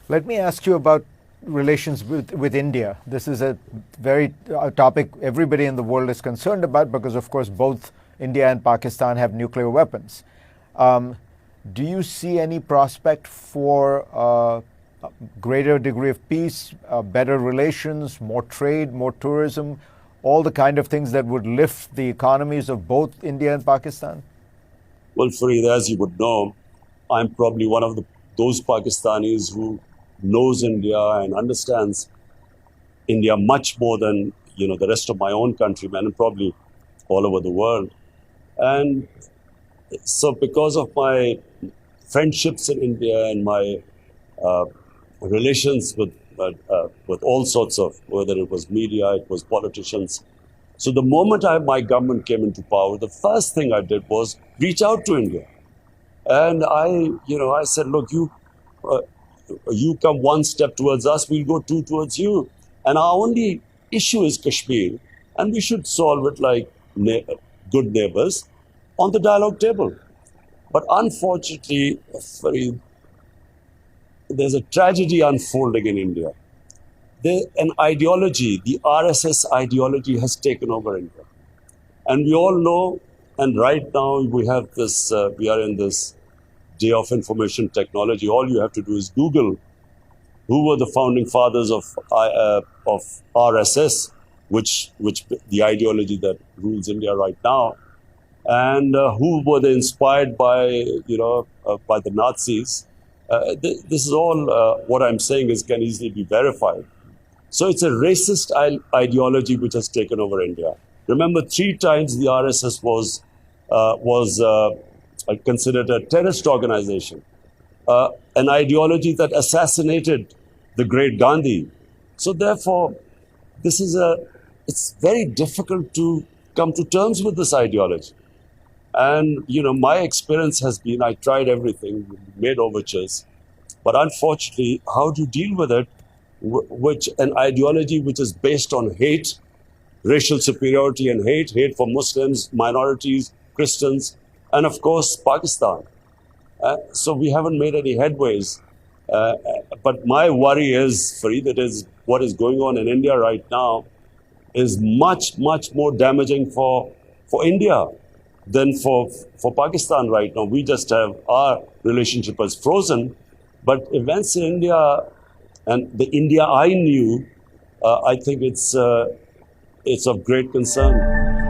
Let me ask you about relations with India. This is a topic everybody in the world is concerned about because, of course, both India and Pakistan have nuclear weapons. Do you see any prospect for a greater degree of peace, better relations, more trade, more tourism, all the kind of things that would lift the economies of both India and Pakistan? Well, Fareed, as you would know, I'm probably one of those Pakistanis who knows India and understands India much more than the rest of my own countrymen and probably all over the world. And so because of my friendships in India and my relations with all sorts of, whether it was media, it was politicians. So the moment my government came into power, the first thing I did was reach out to India. And I said, look, you come one step towards us, we'll go two towards you. And our only issue is Kashmir. And we should solve it like good neighbors on the dialogue table. But unfortunately, Fareed, there's a tragedy unfolding in India. An ideology, the RSS ideology has taken over India. And we all know, and right now we have this, we are in this day of information technology. All you have to do is Google who were the founding fathers of RSS, which the ideology that rules India right now, and who were they inspired by, by the Nazis. This is all what I'm saying can easily be verified. So it's a racist ideology which has taken over India. Remember, 3 times the RSS was considered a terrorist organization, an ideology that assassinated the great Gandhi. So therefore, it's very difficult to come to terms with this ideology. And, my experience has been, I tried everything, made overtures, but unfortunately, how do you deal with it? An ideology which is based on hate, racial superiority and hate for Muslims, minorities, Christians, and of course, Pakistan. So we haven't made any headways. But my worry is, Fareed, what is going on in India right now is much, much more damaging for India than for Pakistan right now. We just have our relationship as frozen, but events in India and the India I knew, I think it's of great concern.